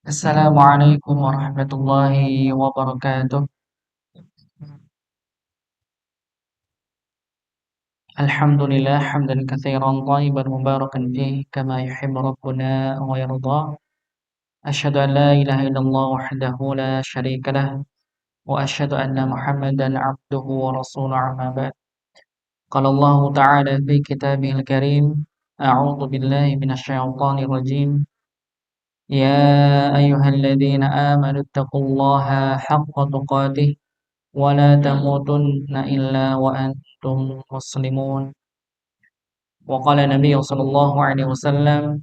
Assalamualaikum warahmatullahi wabarakatuh. Alhamdulillah hamdan katsiran thayyiban mubarakan fihi kama yuhibbu rabbuna wa yarda. Asyhadu an la ilaha illallah wahdahu la syarika lah wa asyhadu anna Muhammadan abduhu wa rasuluhu amma ba'd. Qala Allah ta'ala fi kitabihil karim, a'udzu billahi minasy syaithanir rajim. Ya ayyuhalladzina amanu taqullaha haqqa tuqatih ولا تموتن إلا وأنتم مسلمون. وقال النبي صلى الله عليه وسلم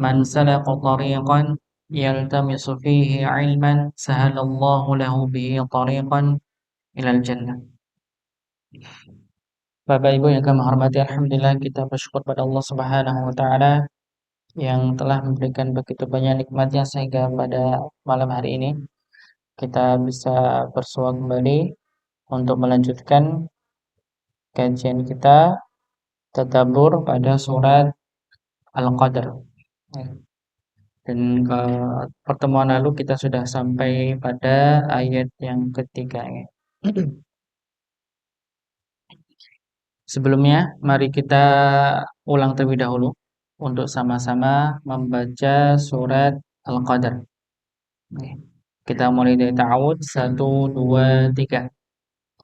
من سلك طريقا يلتمس فيه علما سهل الله له به طريقا إلى الجنة. Bapak Ibu yang kami hormati, alhamdulillah kita bersyukur pada Allah Subhanahu wa taala yang telah memberikan begitu banyak nikmatnya sehingga pada malam hari ini kita bisa bersua kembali untuk melanjutkan kajian kita tadabbur pada surat Al-Qadr. Dan ke pertemuan lalu kita sudah sampai pada ayat yang ketiga. Sebelumnya, mari kita ulang terlebih dahulu untuk sama-sama membaca surat Al-Qadr. Kita mulai dari ta'awud. 1, 2, 3.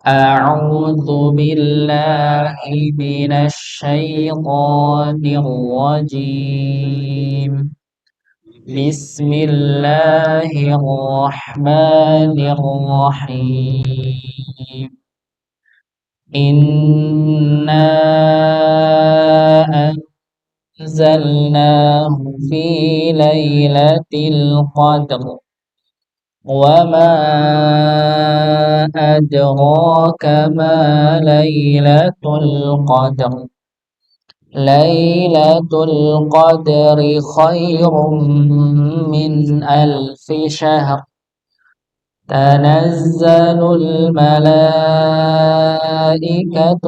A'udzu billahi minasy syaithanir rajim. Bismillahirrahmanirrahim. Inna anzalnahu fi lailatul qadr. Wa ma adraka ma lailatul qadr. Lailatul qadri khairum min alfi syahr. Tanazzalul malaikatu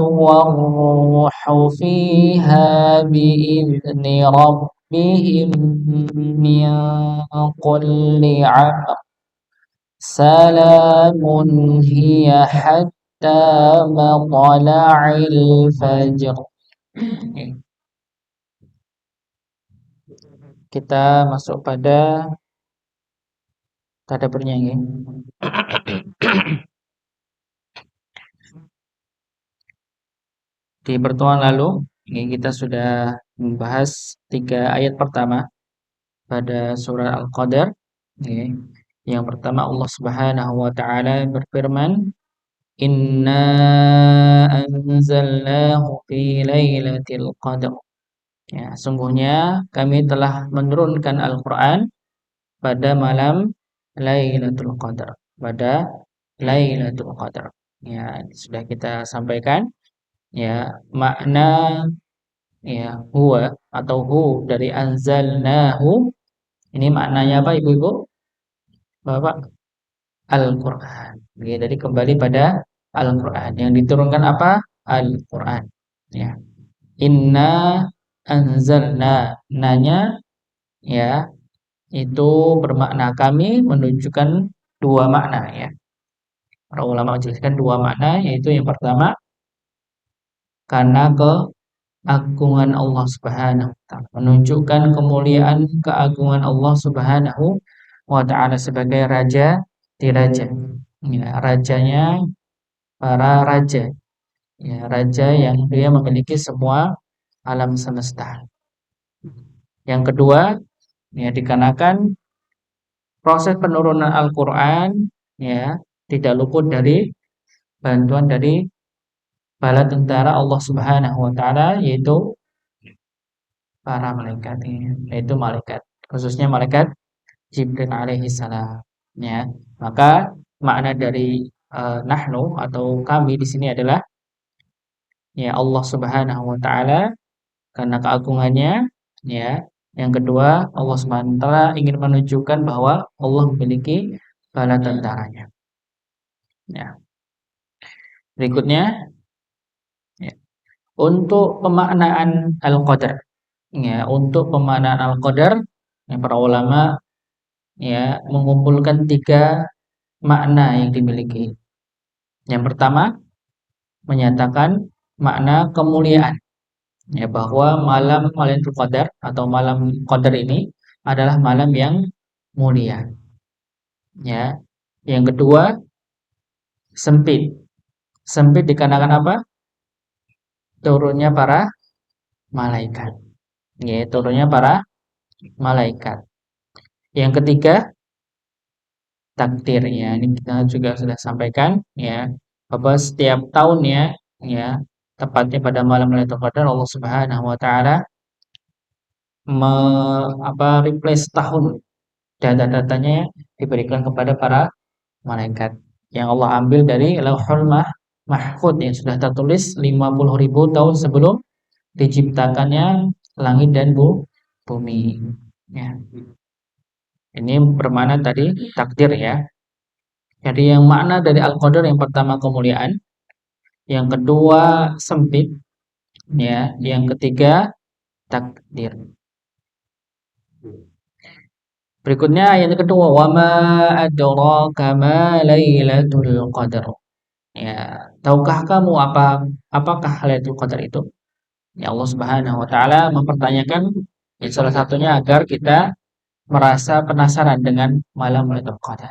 war-ruhu fiha bi'izni rabbihim min kulli amr. Salamun hiya hatta matla'il fajr. Kita masuk pada tadabburnya ya. Di pertemuan lalu kita sudah membahas 3 ayat pertama pada surah Al-Qadr. Yang pertama Allah Subhanahu wa taala berfirman, Inna anzalnahu fi lailatul qadr. Ya, sungguhnya kami telah menurunkan Al-Qur'an pada malam Lailatul Qadar. Pada Lailatul Qadar. Ya, sudah kita sampaikan ya makna ya huwa atau hu dari anzalnahu. Ini maknanya apa Ibu-ibu? Bapak? Al-Qur'an. Ya, jadi kembali pada Al-Qur'an. Yang diturunkan apa? Al-Qur'an. Ya. Inna anzalna. Nanya ya itu bermakna kami menunjukkan 2 makna ya. Para ulama menjelaskan 2 makna, yaitu yang pertama karena keagungan Allah Subhanahu wa taala, menunjukkan kemuliaan keagungan Allah Subhanahu wa taala sebagai raja di raja. Ya, rajanya para raja. Ya, raja yang dia memiliki semua alam semesta. Yang kedua, ya dikarenakan proses penurunan Al-Qur'an ya tidak luput dari bantuan dari bala tentara Allah Subhanahu wa taala, yaitu para malaikat, yaitu malaikat, khususnya malaikat Jibril alaihi salam ya. Maka makna dari nahnu atau kami di sini adalah ya Allah Subhanahu wa taala karena keagungannya ya. Yang kedua, Allah Subhanahu wa taala ingin menunjukkan bahwa Allah memiliki bala tentaranya. Ya. Berikutnya ya. Untuk pemaknaan Al-Qadr. ya untuk pemaknaan al-qadar, yang para ulama ya mengumpulkan tiga makna yang dimiliki. Yang pertama, menyatakan makna kemuliaan, ya bahwa malam Lailatul Qadar atau malam Qadar ini adalah malam yang mulia, ya. Yang kedua, sempit. Sempit dikarenakan apa? Turunnya para malaikat. Ya, turunnya para malaikat. Yang ketiga, takdir, ya. Ini kita juga sudah sampaikan, ya, bahwa setiap tahunnya, ya, tepatnya pada malam Lailatul Qadar Allah Subhanahu wa taala replace tahun, data-datanya diberikan kepada para malaikat yang Allah ambil dari Lauhul Mahfuz yang sudah tertulis 50.000 tahun sebelum diciptakannya langit dan bumi. Ya. Ini bermakna tadi takdir, ya. Jadi yang makna dari Al-Qadar yang pertama kemuliaan, yang kedua sempit, ya, yang ketiga takdir. Berikutnya ayat kedua, wa ma adraka ma lailatul qadar. Ya, tahukah kamu apakah Lailatul Qadar itu? Ya, Allah Subhanahu wa taala mempertanyakan, ya, salah satunya agar kita merasa penasaran dengan malam Lailatul Qadar.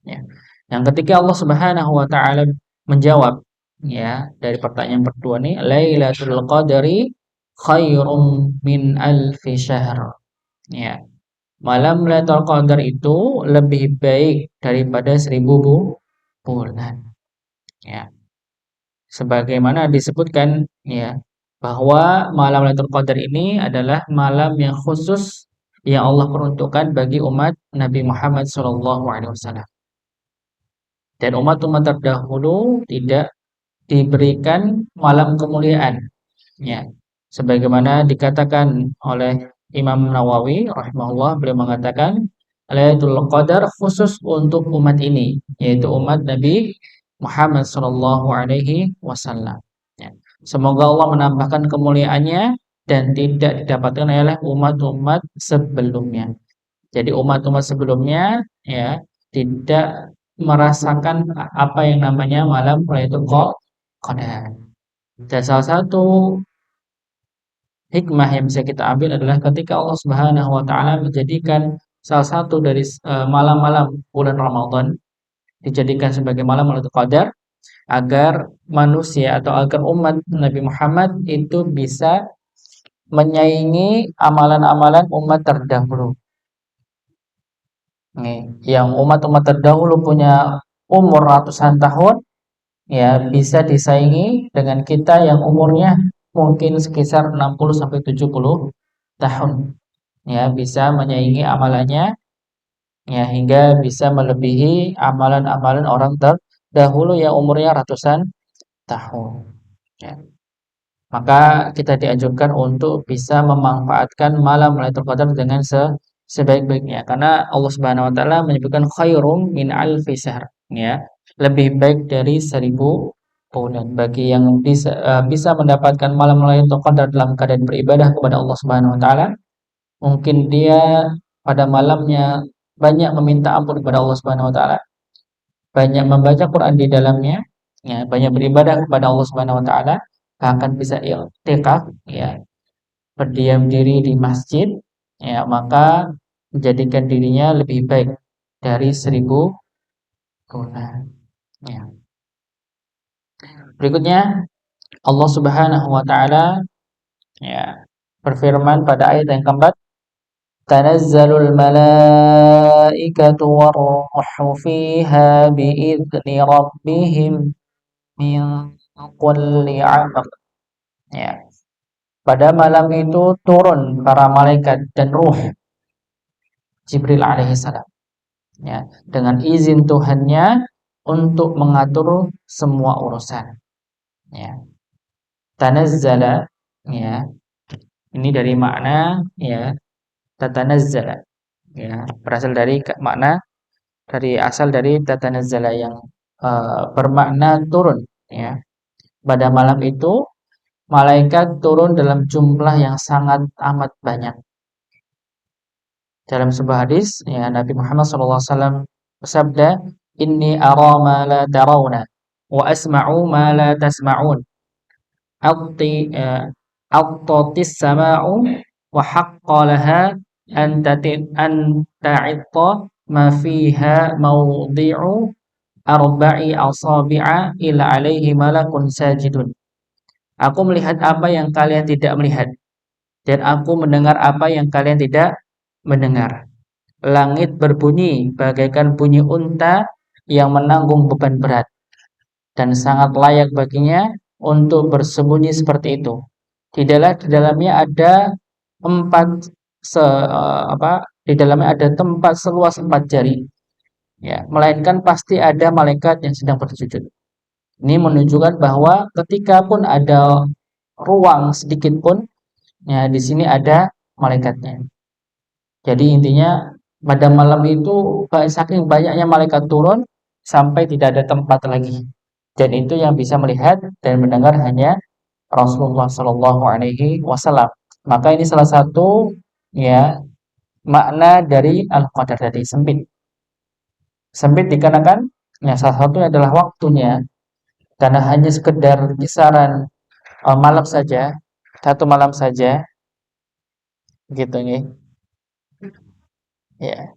Ya. Yang ketiga Allah Subhanahu wa taala menjawab, ya, dari pertanyaan kedua nih, Lailatul Qadri khairum min alfi syahr. Ya. Malam Lailatul Qadar itu lebih baik daripada 1000 bulan. Ya. Sebagaimana disebutkan, ya, bahwa malam Lailatul Qadar ini adalah malam yang khusus yang Allah peruntukkan bagi umat Nabi Muhammad SAW. Dan umat-umat terdahulu tidak diberikan malam kemuliaan, ya. Sebagaimana dikatakan oleh Imam Nawawi rahimahullah, beliau mengatakan Lailatul Qadar khusus untuk umat ini, yaitu umat Nabi Muhammad sallallahu alaihi wasallam. Ya. Semoga Allah menambahkan kemuliaannya dan tidak didapatkan oleh umat-umat sebelumnya. Jadi umat-umat sebelumnya, ya, tidak merasakan apa yang namanya malam Lailatul Qadar. Dan salah satu hikmah yang bisa kita ambil adalah ketika Allah Subhanahu wa taala menjadikan salah satu dari malam-malam bulan Ramadan dijadikan sebagai malam Lailatul Qadar agar manusia atau agar umat Nabi Muhammad itu bisa menyaingi amalan-amalan umat terdahulu. Nih, yang umat-umat terdahulu punya umur ratusan tahun, ya, bisa disaingi dengan kita yang umurnya mungkin sekitar 60 sampai 70 tahun. Ya, bisa menyaingi amalannya, ya, hingga bisa melebihi amalan-amalan orang terdahulu yang umurnya ratusan tahun. Ya. Maka kita dianjurkan untuk bisa memanfaatkan malam Lailatul Qadar dengan sebaik-baiknya karena Allah Subhanahu wa taala menyebutkan khairum min alfi syahr, ya. Lebih baik dari 1000 bulan. Bagi yang bisa mendapatkan malam Lailatul Qadar dalam keadaan beribadah kepada Allah Subhanahu wa taala, mungkin dia pada malamnya banyak meminta ampun kepada Allah Subhanahu wa taala, banyak membaca Quran di dalamnya, ya, banyak beribadah kepada Allah Subhanahu wa taala, bahkan bisa i'tikaf, ya, berdiam diri di masjid, ya, maka menjadikan dirinya lebih baik dari 1000 bulan. Ya. Berikutnya Allah Subhanahu wa taala, ya, berfirman pada ayat yang keempat, Tanazzalul malaikatu warruhu fiha biidzni rabbihim min kulli amr. Ya. Pada malam itu turun para malaikat dan ruh Jibril alaihissalam, ya, dengan izin Tuhannya untuk mengatur semua urusan. Ya. Tanazzala, ya, ini dari makna, ya, tatanazzala, ya, berasal dari makna dari asal dari tatanazzala yang bermakna turun, ya. Pada malam itu malaikat turun dalam jumlah yang sangat amat banyak. Dalam sebuah hadis, ya, Nabi Muhammad SAW bersabda, "Inni ara ma la tarawna wa asma'u ma la tasma'un." Aqti aqtatis sama'u wa haqqa laha an ta'itta ma fiha mawdi'u arba'i asabi'a ila alaihi malakun sajidun. Aku melihat apa yang kalian tidak melihat, dan aku mendengar apa yang kalian tidak mendengar. Langit berbunyi bagaikan bunyi unta yang menanggung beban berat, dan sangat layak baginya untuk bersembunyi seperti itu. Tidaklah di dalamnya ada di dalamnya ada tempat seluas 4 jari, ya, melainkan pasti ada malaikat yang sedang bersujud. Ini menunjukkan bahwa ketika pun ada ruang sedikit pun, ya, di sini ada malaikatnya. Jadi intinya pada malam itu saking banyaknya malaikat turun sampai tidak ada tempat lagi. Dan itu yang bisa melihat dan mendengar hanya Rasulullah Shallallahu Alaihi Wasallam. Maka ini salah satu, ya, makna dari al-qadar tadi, sempit. Sempit dikarenakan, ya, salah satunya adalah waktunya, karena hanya sekedar kisaran malam saja, 1 malam saja, gitu nih. Ya,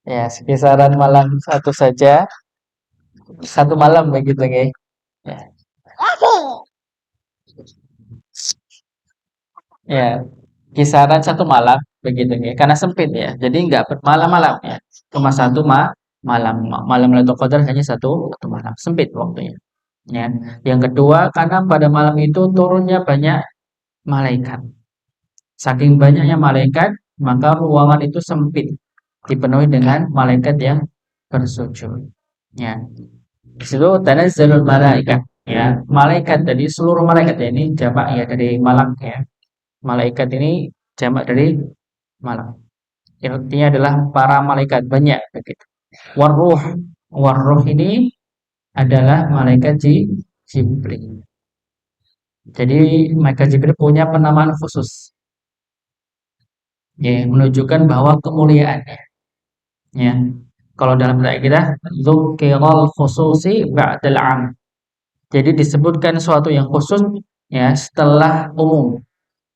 ya, kisaran malam satu saja, 1 malam begitu nih. Ya, ya, kisaran 1 malam begitu nih. Karena sempit ya, jadi nggak bermalam-malam ya, cuma malam. Malam Lailatul Qadar hanya satu malam, sempit waktunya. Ya. Yang kedua, karena pada malam itu turunnya banyak malaikat. Saking banyaknya malaikat, maka ruangan itu sempit, dipenuhi dengan malaikat yang bersujud. Ya. Di situ tanazzalul malaikat. Ya, malaikat dari seluruh malaikat ya, ini jamak ya dari malak ya. Malaikat ini jamak dari malak. Artinya adalah para malaikat banyak begitu. Warruh, warruh ini adalah malaikat Jibril. Jadi malaikat Jibril punya penamaan khusus, ya, menunjukkan bahwa kemuliaannya. Ya, kalau dalam bahasa kita, dzukirul khususi ba'dal 'am. Jadi disebutkan sesuatu yang khusus, ya, setelah umum.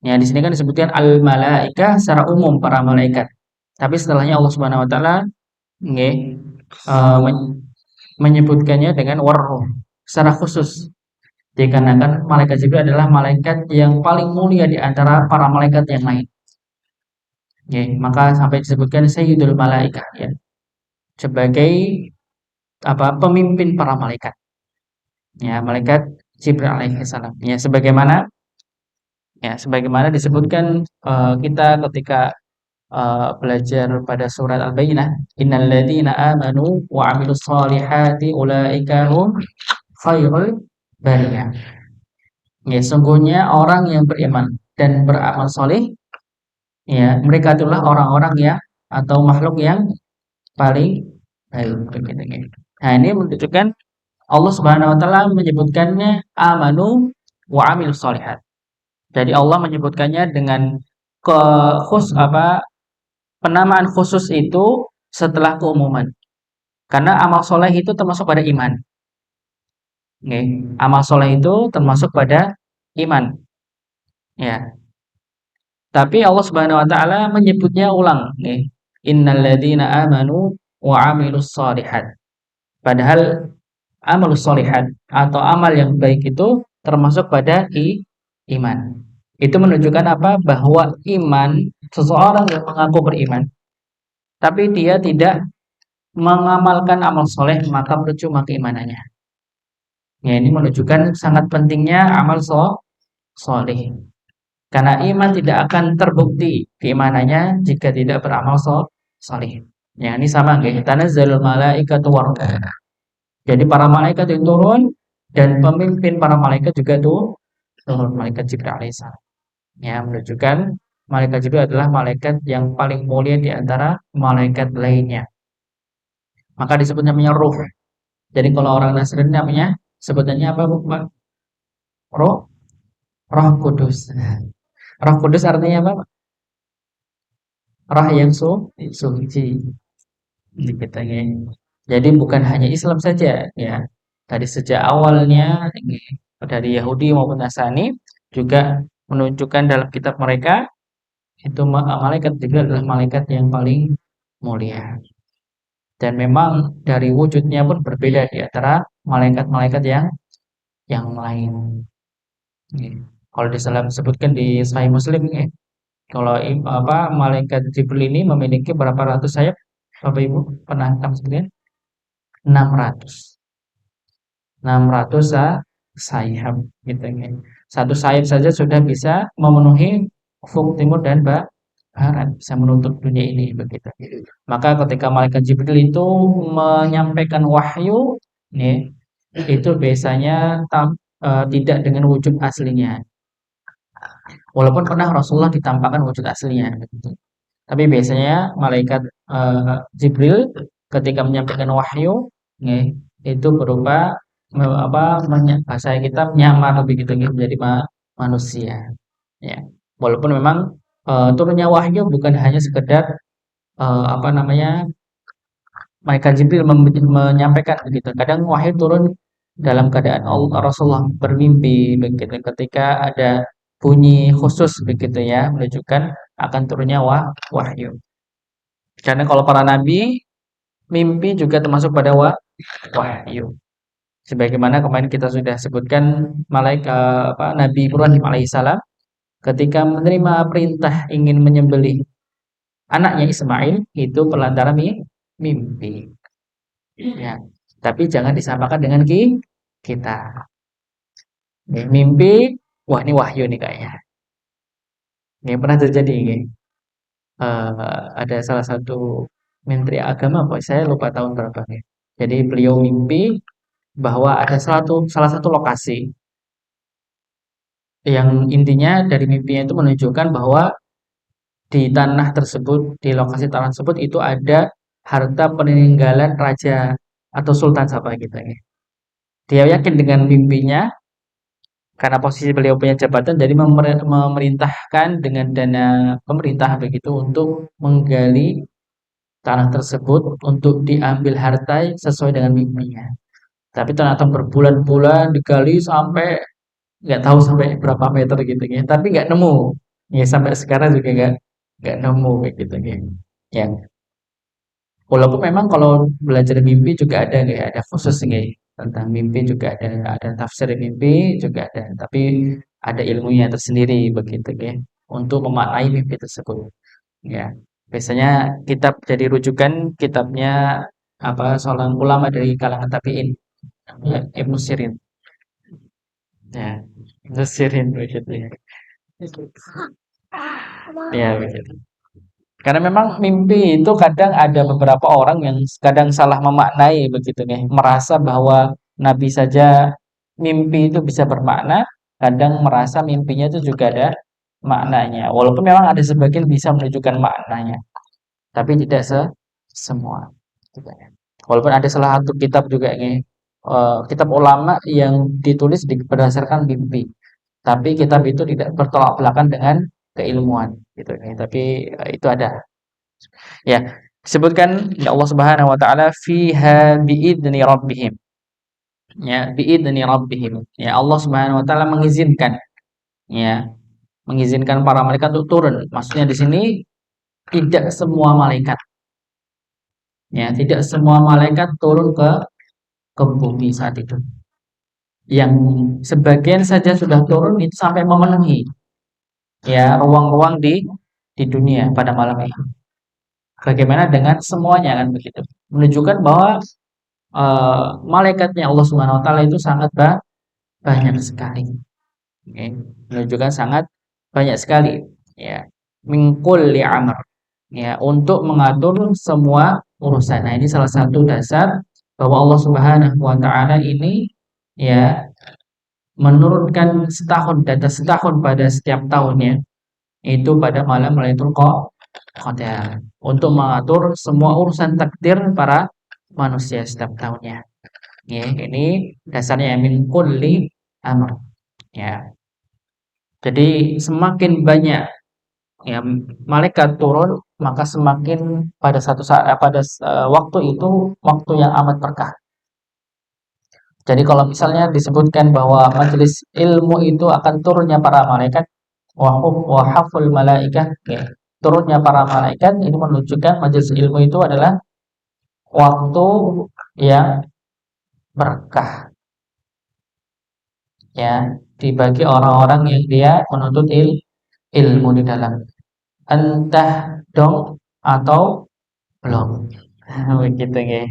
Ya, di sini kan disebutkan al malaika secara umum para malaikat. Tapi setelahnya Allah Subhanahu wa taala, nggih, menyebutkannya dengan warruh secara khusus. Dikarenakan malaikat Jibril adalah malaikat yang paling mulia di antara para malaikat yang lain. Ya, maka sampai disebutkan Sayyidul Malaikah, ya, sebagai pemimpin para malaikat. Ya, malaikat Jibril alaihi salam. Sebagaimana disebutkan kita ketika belajar pada surat Al-Bayyinah, innal ladzina amanu wa 'amilus shalihati ulaika hum khairul bariyah. Ya, sungguhnya orang yang beriman dan beramal soleh, ya, mereka itulah orang-orang yang atau makhluk yang paling baik begitu ya. Nah, ini menunjukkan Allah Subhanahu wa taala menyebutkannya amanu wa amilus sholihat. Jadi Allah menyebutkannya dengan penamaan khusus itu setelah keumuman. Karena amal soleh itu termasuk pada iman. Oke. Amal soleh itu termasuk pada iman. Ya. Tapi Allah Subhanahu wa taala menyebutnya ulang, nih. Innalladzina amanu wa 'amilus shalihat. Padahal amalus shalihat atau amal yang baik itu termasuk pada iman. Itu menunjukkan apa? Bahwa iman, seseorang yang mengaku beriman tapi dia tidak mengamalkan amal soleh, maka percuma keimanannya. Ya, ini menunjukkan sangat pentingnya amal soleh. Karena iman tidak akan terbukti keimanannya jika tidak beramal soleh. Ya, ini sama nggih. Tanazzalul malaikatu war. Jadi para malaikat yang turun dan pemimpin para malaikat juga turun, malaikat Jibril alaihissalam. Ya, menunjukkan malaikat Jibril adalah malaikat yang paling mulia di antara malaikat lainnya. Maka disebut namanya ruh. Jadi kalau orang Nasrani namanya sebutannya apa, Bu? Roh Roh Kudus. Roh Kudus artinya apa? Roh yang suci. Gitu ya. Jadi bukan hanya Islam saja ya. Dari sejak awalnya dari Yahudi maupun Nasrani juga menunjukkan dalam kitab mereka itu malaikat Jibril adalah malaikat yang paling mulia. Dan memang dari wujudnya pun berbeda di antara malaikat-malaikat yang lain. Ya. Kalau disebutkan di Sahih Muslim ya, kalau malaikat Jibril ini memiliki berapa ratus sayap? Bapak Ibu pernah tahu sebenarnya? 600. 600 sayap gitu kan. Satu sayap saja sudah bisa memenuhi ufuk timur dan barat, bisa menutup dunia ini begitu. Maka ketika malaikat Jibril itu menyampaikan wahyu, nih, itu biasanya tidak dengan wujud aslinya. Walaupun pernah Rasulullah ditampakkan wujud aslinya, begitu. Tapi biasanya malaikat Jibril ketika menyampaikan wahyu, nih, itu berupa bahasa kita menyamar begitu ya, menjadi manusia. Ya. Walaupun memang turunnya wahyu bukan hanya sekedar apa namanya malaikat Jibril menyampaikan begitu. Kadang wahyu turun dalam keadaan Rasulullah bermimpi begitu ketika ada bunyi khusus begitu ya menunjukkan akan turunnya wahyu. Karena kalau para nabi mimpi juga termasuk pada wahyu. Sebagaimana kemarin kita sudah sebutkan Nabi Ibrahim alaihissalam ketika menerima perintah ingin menyembelih anaknya Ismail itu perantara mimpi. Ya. Tapi jangan disamakan dengan kita. Mimpi, wah ini wahyu nih kayaknya. Ini pernah terjadi ini. Ada salah satu menteri agama, saya lupa tahun berapa nih. Jadi beliau mimpi bahwa ada salah satu lokasi yang intinya dari mimpinya itu menunjukkan bahwa di tanah tersebut, di lokasi tanah tersebut itu ada harta peninggalan raja atau sultan siapa gitu ya. Dia yakin dengan mimpinya karena posisi beliau punya jabatan jadi memerintahkan dengan dana pemerintah begitu untuk menggali tanah tersebut untuk diambil harta sesuai dengan mimpinya. Tapi ternyata berbulan-bulan digali sampai nggak tahu sampai berapa meter gitu ya. Tapi nggak nemu. Ya sampai sekarang juga nggak nemu kayak gitu ya. Ya, walaupun memang kalau belajar mimpi juga ada khusus nih tentang mimpi juga ada tafsir mimpi juga ada, tapi ada ilmunya tersendiri begitu ya untuk memaknai mimpi tersebut. Ya, biasanya kitab jadi rujukan kitabnya seorang ulama dari kalangan tabi'in, ya, Ibnu Sirin. Ya, Ibnu Sirin begitu ya. Ya, begitu. Karena memang mimpi itu kadang ada beberapa orang yang kadang salah memaknai begitu nih, merasa bahwa Nabi saja mimpi itu bisa bermakna, kadang merasa mimpinya itu juga ada maknanya. Walaupun memang ada sebagian bisa menunjukkan maknanya, tapi tidak semua. Gitu ya. Walaupun ada salah satu kitab juga nih, kitab ulama yang ditulis berdasarkan mimpi, tapi kitab itu tidak bertolak belakang dengan keilmuan gitu nih. Tapi itu ada. Ya, disebutkan ya Allah Subhanahu wa taala fiha biidzni rabbihim. Ya, biidzni rabbihim. Ya, Allah Subhanahu wa taala mengizinkan ya, mengizinkan para malaikat untuk turun. Maksudnya di sini tidak semua malaikat ya, tidak semua malaikat turun ke bumi saat itu. Yang sebagian saja sudah turun itu sampai memenuhi ya ruang-ruang di dunia pada malam itu. Bagaimana dengan semuanya kan begitu? Menunjukkan bahwa malaikatnya Allah Subhanahu wa taala itu sangat banyak sekali. Oke, menunjukkan sangat banyak sekali ya. Min kulli amr ya untuk mengatur semua urusan. Nah, ini salah satu dasar bahwa Allah Subhanahu wa taala ini ya menurunkan setahun data setahun pada setiap tahunnya itu pada malam Lailatul Qadar untuk mengatur semua urusan takdir para manusia setiap tahunnya. Ya, ini dasarnya min kulli amr. Ya. Jadi semakin banyak ya malaikat turun, maka semakin pada satu saat waktu itu waktu yang amat berkah. Jadi kalau misalnya disebutkan bahwa majelis ilmu itu akan turunnya para malaikat, wa haful malaikah, ya, turunnya para malaikat ini menunjukkan majelis ilmu itu adalah waktu yang berkah, ya, dibagi orang-orang yang dia menuntut ilmu di dalam. Entah dong atau belum. Begitu ya.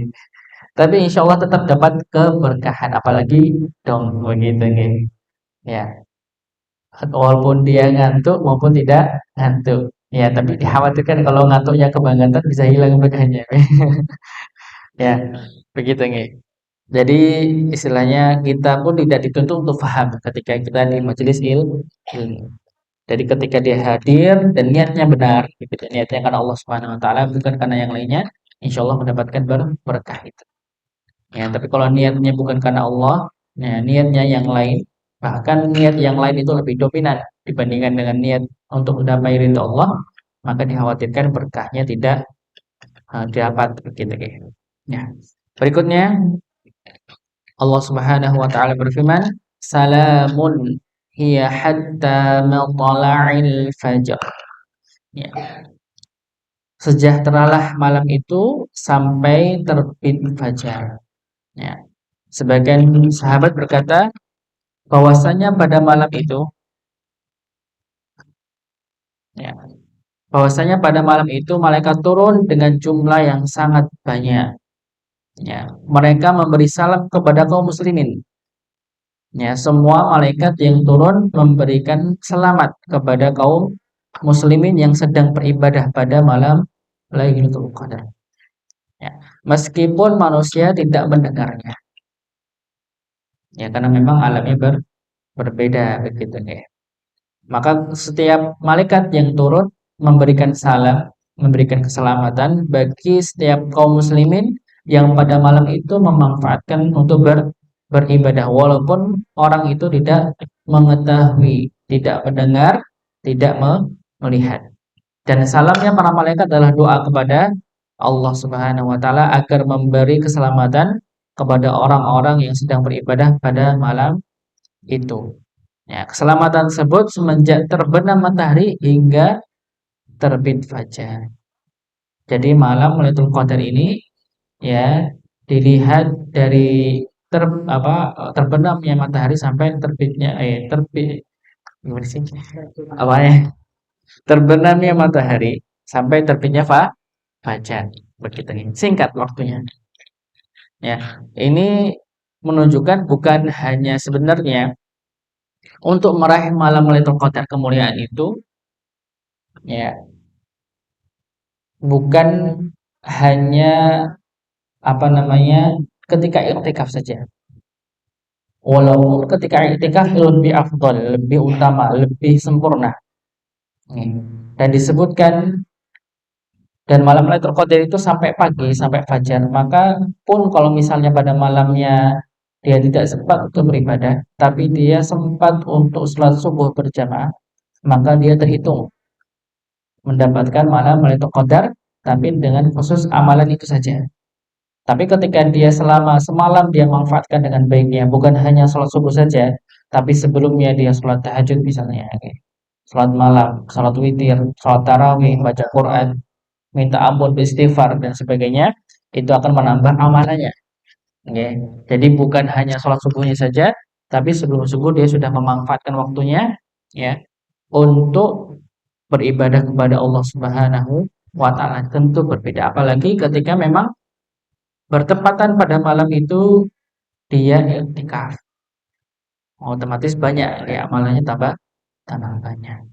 Tapi insya Allah tetap dapat keberkahan, apalagi dong begitu ya. Ya, walaupun dia ngantuk maupun tidak ngantuk. Ya, tapi dikhawatirkan kalau ngantuknya kebangetan bisa hilang berkahnya. Ya, begitu nih. Jadi istilahnya kita pun tidak dituntut untuk paham ketika kita di majelis ilmu. Jadi ketika dia hadir dan niatnya benar, gitu, niatnya karena Allah Subhanahu Wa Taala bukan karena yang lainnya, insya Allah mendapatkan berkah itu. Ya, tapi kalau niatnya bukan karena Allah, ya, niatnya yang lain, bahkan niat yang lain itu lebih dominan dibandingkan dengan niat untuk mendapat ridho Allah, maka dikhawatirkan berkahnya tidak dapat begitu ya. Ya. Berikutnya Allah Subhanahu wa taala berfirman, "Salamun hiya hatta matla'il fajr." Ya. Sejahteralah malam itu sampai terbit fajar. Ya. Sebagian sahabat berkata bahwasanya pada malam itu, ya, bahwasanya pada malam itu malaikat turun dengan jumlah yang sangat banyak. Ya, mereka memberi salam kepada kaum muslimin. Ya, semua malaikat yang turun memberikan selamat kepada kaum muslimin yang sedang beribadah pada malam Lailatul Qadar. Ya, meskipun manusia tidak mendengarnya. Ya, karena memang alamnya berbeda begitu ya. Maka setiap malaikat yang turun memberikan salam, memberikan keselamatan bagi setiap kaum muslimin yang pada malam itu memanfaatkan untuk beribadah walaupun orang itu tidak mengetahui, tidak mendengar, tidak melihat. Dan salamnya para malaikat adalah doa kepada Allah Subhanahu wa taala agar memberi keselamatan kepada orang-orang yang sedang beribadah pada malam itu. Ya, keselamatan tersebut semenjak terbenam matahari hingga terbit fajar. Jadi malam Lailatul Qadar ini ya dilihat dari terbenamnya matahari sampai terbitnya terbit gimana sih? Apa ya? Terbenamnya matahari sampai terbitnya fajar. Begitu ini. Singkat waktunya. Ya, ini menunjukkan bukan hanya sebenarnya untuk meraih malam Lailatul Qadar kemuliaan itu ya bukan hanya apa namanya ketika iktikaf saja. Walaupun ketika iktikaf lebih afdol, lebih utama, lebih sempurna. Dan disebutkan dan malam Lailatul Qadar itu sampai pagi, sampai fajar. Maka pun kalau misalnya pada malamnya dia tidak sempat untuk beribadah, tapi dia sempat untuk sholat subuh berjamaah, maka dia terhitung mendapatkan malam Lailatul Qadar, tapi dengan khusus amalan itu saja. Tapi ketika dia selama semalam dia manfaatkan dengan baiknya, bukan hanya sholat subuh saja, tapi sebelumnya dia sholat tahajud misalnya, sholat malam, sholat witir, sholat tarawih, baca Quran, minta ampun, beristighfar dan sebagainya, itu akan menambah amalannya. Oke. Jadi bukan hanya sholat subuhnya saja, tapi sebelum subuh dia sudah memanfaatkan waktunya, ya, untuk beribadah kepada Allah Subhanahu wa taala. Tentu berbeda apalagi ketika memang bertepatan pada malam itu dia iktikaf. Otomatis banyak ya amalannya tambah banyak.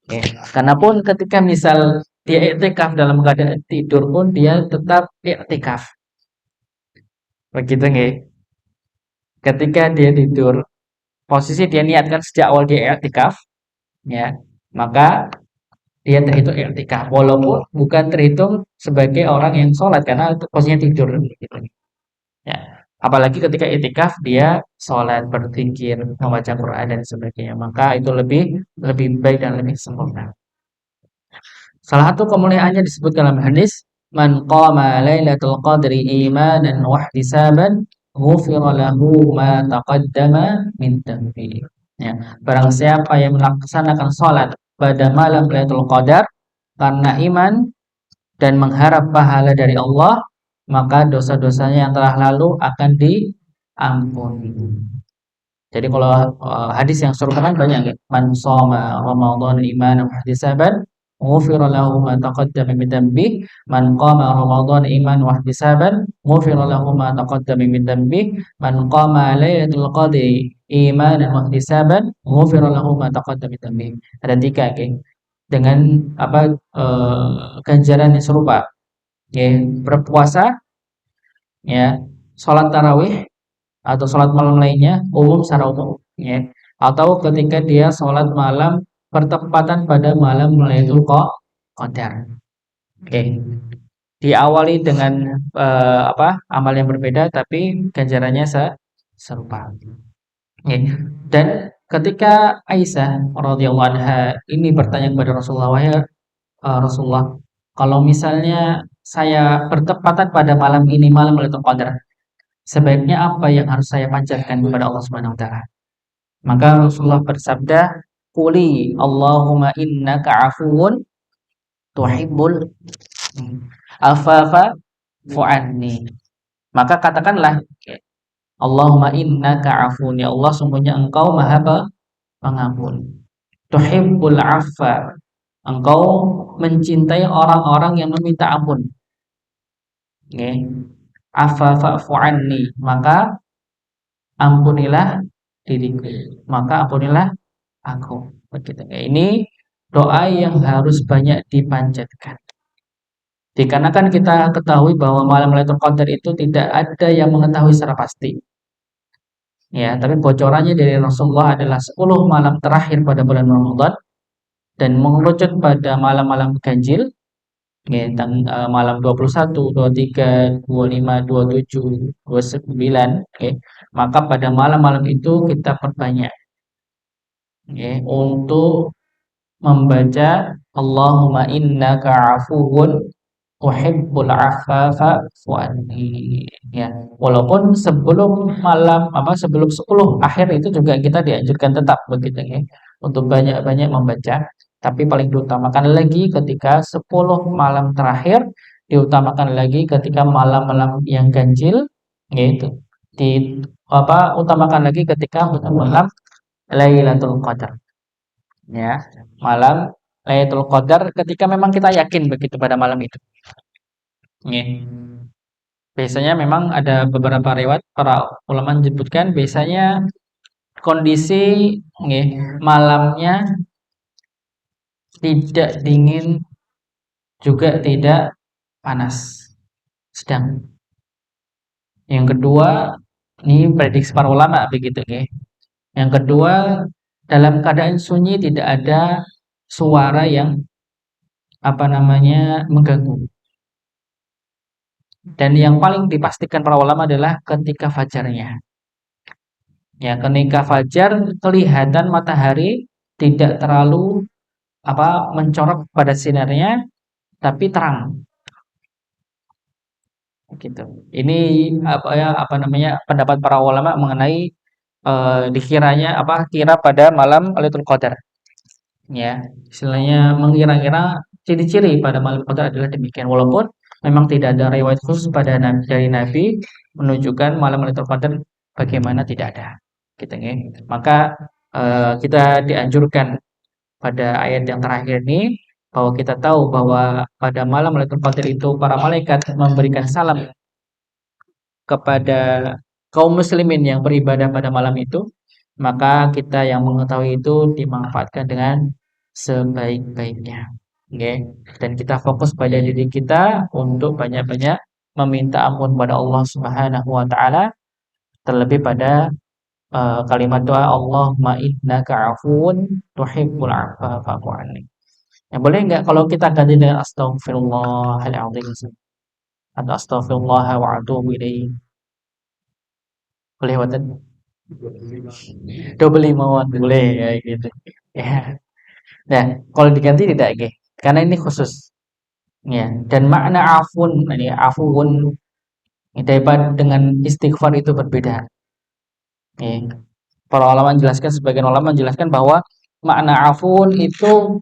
Oke. Karena pun ketika misal dia iktikaf dalam keadaan tidur pun dia tetap iktikaf. Begitu nggih. Ketika dia tidur, posisi dia niatkan sejak awal dia iktikaf, ya, maka dia terhitung iktikaf walaupun bukan terhitung sebagai orang yang sholat karena posisinya tidur gitu. Ya. Apalagi ketika itikaf dia sholat, berzikir, membaca Quran dan sebagainya. Maka itu lebih lebih baik dan lebih sempurna. Salah satu kemuliaannya disebut dalam hadis, "Man qama lailatul qadri imanan wa ihtisaban, ghufira lahu ma taqaddama min dhanbi." Ya, barang siapa yang melaksanakan salat pada malam Lailatul Qadar karena iman dan mengharap pahala dari Allah, maka dosa-dosanya yang telah lalu akan diampuni. Jadi kalau hadis yang serupa kan banyak ya. Man shoma Ramadan imanan wa ihtisaban ghufira lahu ma taqaddama min dhanbi. Man qama Ramadan imanan wa ihtisaban ghufira lahu ma taqaddama min dhanbi. Man qama lailatul qadri imanan wa ihtisaban ghufira lahu ma taqaddama min dhanbi. Ada tiga ya. Dengan apa ganjaran yang serupa. Ya, berpuasa ya, salat tarawih atau sholat malam lainnya umum secara umum ya, atau ketika dia sholat malam bertepatan pada malam Lailatul Qadar. Oke. Diawali dengan amal yang berbeda tapi ganjarannya serupa. Oke. Dan ketika Aisyah radhiyallahu anha ini bertanya kepada Rasulullah, "Wahai Rasulullah, kalau misalnya saya bertepatan pada malam ini, malam Lailatul Qadar, sebaiknya apa yang harus saya panjatkan kepada Allah Subhanahu wa taala?" Maka Rasulullah bersabda, "Quli Allahumma innaka afuwun tuhibbul afafa fu'anni." Maka katakanlah, Allahumma innaka afuwun, ya Allah sungguhnya Engkau Maha Pengampun. Tuhibbul afwa, Engkau mencintai orang-orang yang meminta ampun. Oke. Afafa fu'anni, maka ampunilah diriku. Maka ampunilah aku. Begitu. Ini doa yang harus banyak dipanjatkan. Dikarenakan kita ketahui bahwa malam Lailatul Qadar itu tidak ada yang mengetahui secara pasti. Ya, tapi bocorannya dari Rasulullah adalah 10 malam terakhir pada bulan Ramadan dan mengerucut pada malam-malam ganjil, ya, malam 21, 23, 25, 27, 29, ya. Maka pada malam-malam itu kita perbanyak ya, untuk membaca Allahumma innaka afuwun tuhibbul afafa fu'anni, ya. Walaupun sebelum 10 akhir itu juga kita dianjurkan tetap begitu ya, untuk banyak-banyak membaca, tapi paling diutamakan lagi ketika 10 malam terakhir, diutamakan lagi ketika malam-malam yang ganjil, yaitu utamakan lagi ketika malam Lailatul Qadar. Ya, malam Lailatul Qadar ketika memang kita yakin begitu pada malam itu. Ya. Biasanya memang ada beberapa riwayat para ulama menyebutkan biasanya kondisi ya, malamnya tidak dingin juga tidak panas, sedang. Yang kedua, ini prediksi para ulama begitu ya. Yang kedua, dalam keadaan sunyi tidak ada suara yang mengganggu. Dan yang paling dipastikan para ulama adalah ketika fajarnya. Ya, ketika fajar kelihatan matahari tidak terlalu mencorok pada sinarnya, tapi terang. Gitu. Ini pendapat para ulama mengenai kira pada malam Lailatul Qadar. Ya, istilahnya mengira-ngira ciri-ciri pada malam Qadar adalah demikian. Walaupun memang tidak ada riwayat khusus dari Nabi menunjukkan malam Lailatul Qadar bagaimana, tidak ada. Gitu ya. Maka kita dianjurkan pada ayat yang terakhir ini bahwa kita tahu bahwa pada malam Lailatul Qadar itu para malaikat memberikan salam kepada kaum muslimin yang beribadah pada malam itu, maka kita yang mengetahui itu dimanfaatkan dengan sebaik-baiknya. Okay. Dan kita fokus pada diri kita untuk banyak-banyak meminta ampun pada Allah Subhanahu wa taala, terlebih pada kalimat doa Allahumma innaka afuwun tuhibbul afwa fa'fu anni. Ya, boleh nggak kalau kita ganti dengan astaghfirullahaladzim atau astaghfirullah wa atubu ilaih? Boleh wonten 25 watt boleh ya gitu. Ya. Nah, kalau diganti tidak nggih. Karena ini khusus. Ya, dan makna afun ini afuun daripada dengan istighfar itu berbeda. Ya. Para ulama menjelaskan sebagian ulama menjelaskan bahwa makna afun itu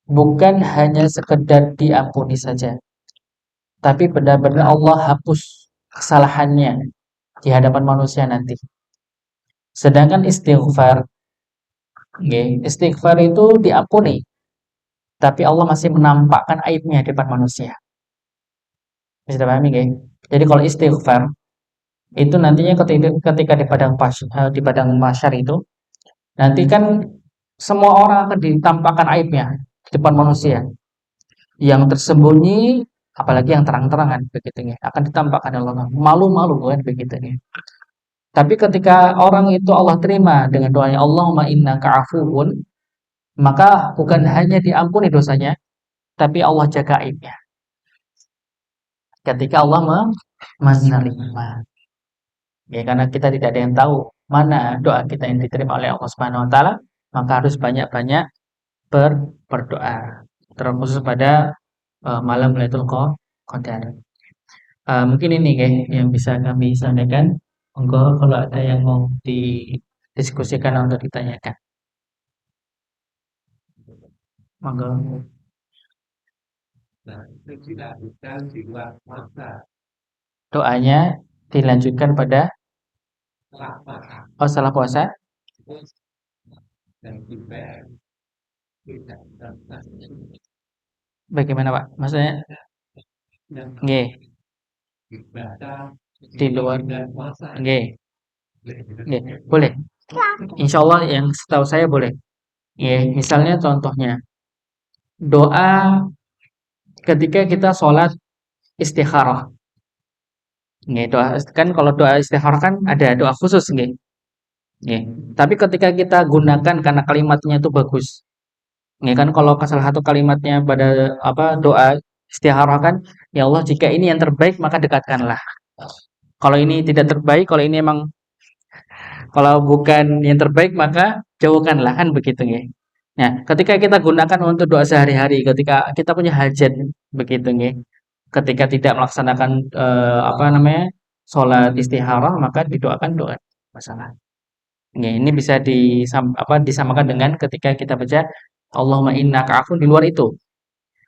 bukan hanya sekedar diampuni saja, tapi benar-benar Allah hapus kesalahannya di hadapan manusia nanti. Sedangkan istighfar, nggih, istighfar itu diampuni, tapi Allah masih menampakkan aibnya di depan manusia. Bisa dipahami nggih? Jadi kalau istighfar itu nantinya ketika di padang mahsyar itu nanti kan semua orang akan ditampakkan aibnya di depan manusia. Yang tersembunyi apalagi yang terang-terangan begitu ya akan ditampakkan oleh Allah. Malu-malu kan begitu ya. Tapi ketika orang itu Allah terima dengan doanya Allahumma innaka afuwun, maka bukan hanya diampuni dosanya, tapi Allah jaga aibnya. Ketika Allah menerima. Ya, karena kita tidak ada yang tahu mana doa kita yang diterima oleh Allah Subhanahu wa taala, maka harus banyak-banyak berdoa. Terkhusus pada malam Lailatul Qadar. Mungkin ini yang bisa kami sampaikan. Monggo kalau ada yang mau didiskusikan atau ditanyakan. Monggo. Doanya dilanjutkan pada setelah puasa. Bagaimana Pak? Maksudnya nggih, di luar nggih, nggih, boleh. Insya Allah yang setahu saya boleh. Nggih, misalnya contohnya doa ketika kita sholat istikharah. Nggih, doa kan kalau doa istikharah kan ada doa khusus nggih. Nggih. Tapi ketika kita gunakan karena kalimatnya itu bagus. Nggih kan kalau salah satu kalimatnya pada apa doa istikharah kan, ya Allah jika ini yang terbaik maka dekatkanlah. Kalau ini tidak terbaik, kalau bukan yang terbaik maka jauhkanlah kan begitu nggih. Nah, ketika kita gunakan untuk doa sehari-hari, ketika kita punya hajat begitu nggih. Ketika tidak melaksanakan apa namanya? Salat istikharah maka didoakan doa masalah. Nggih, ini bisa disamakan dengan ketika kita baca Allahumma innaka afuwun di luar itu.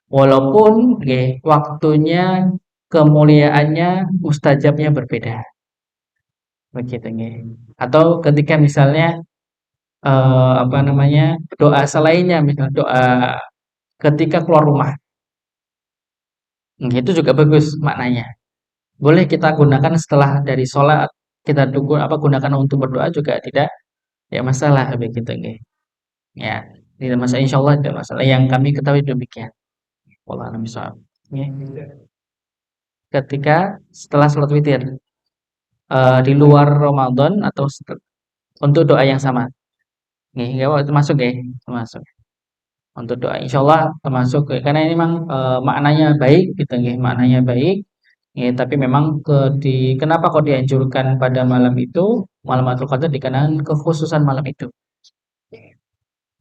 Walaupun nggih, waktunya, kemuliaannya, mustajabnya berbeda. Begitu nggih. Atau ketika misalnya apa namanya? Doa selainnya, misal doa ketika keluar rumah. Nggih, itu juga bagus maknanya. Boleh kita gunakan setelah dari sholat, kita tunggu apa gunakan untuk berdoa juga tidak ya masalah begitu nggih. Ya, tidak masalah insyaallah tidak masalah. Yang kami ketahui demikian. Wallahu a'lam bishawab. Nggih. Ketika setelah sholat witir di luar Ramadan atau untuk doa yang sama. Nggih, nggak apa termasuk nggih, termasuk. Untuk doa insyaallah termasuk karena ini memang maknanya baik gitu nggih, maknanya baik. Ya, tapi memang kenapa kok dianjurkan pada malam itu, malam Lailatul Qadar dikarenakan kekhususan malam itu.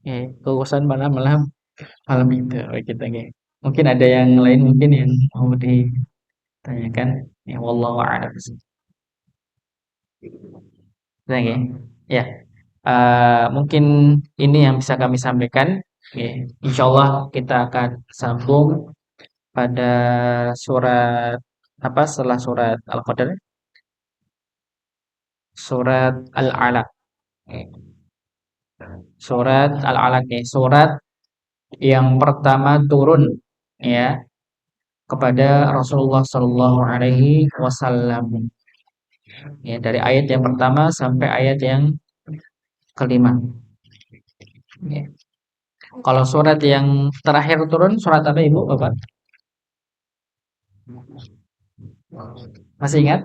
Ya, kekhususan malam-malam malam itu gitu nggih. Mungkin ada yang lain mungkin yang mau ditanyakan. Ya wallahu a'lam. Nah, nggih. Ya, mungkin ini yang bisa kami sampaikan. Nggih, insyaallah kita akan sambung pada surat apa setelah surat Al-Qadar, surat Al-Alaq. Surat Al-Alaq nih, surat yang pertama turun ya kepada Rasulullah Shallallahu Alaihi Wasallam. Ya, dari ayat yang pertama sampai ayat yang kelima. Ya. Kalau surat yang terakhir turun surat apa Ibu Bapak? Masih ingat?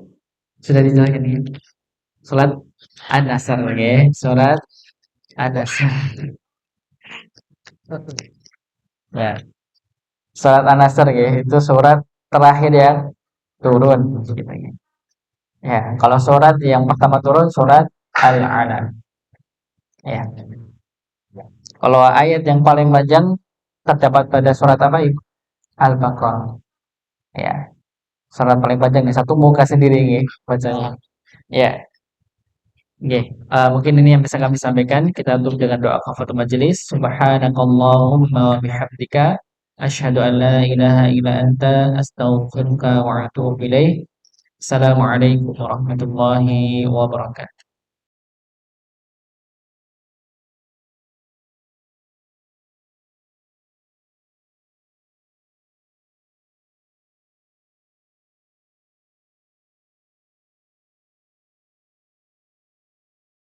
Sudah dijelaskan ya? Surat An-Nasr ya, surat An-Nasr. Ya, surat An-Nasr ya, itu surat terakhir yang turun. Ya, kalau surat yang pertama turun surat Al-Alaq. Ya. Kalau ayat yang paling panjang terdapat pada surat apa Ibu? Al-Baqarah. Ya, surat paling panjang nih, satu muka sendiri nih bacanya. Ya, oke. Mungkin ini yang bisa kami sampaikan. Kita tutup dengan doa kafaratul majelis. Subhanakallahumma wa bihamdika asyhadu an la ilaha illa anta astaghfiruka wa atubu ilaik. Assalamualaikum warahmatullahi wabarakatuh.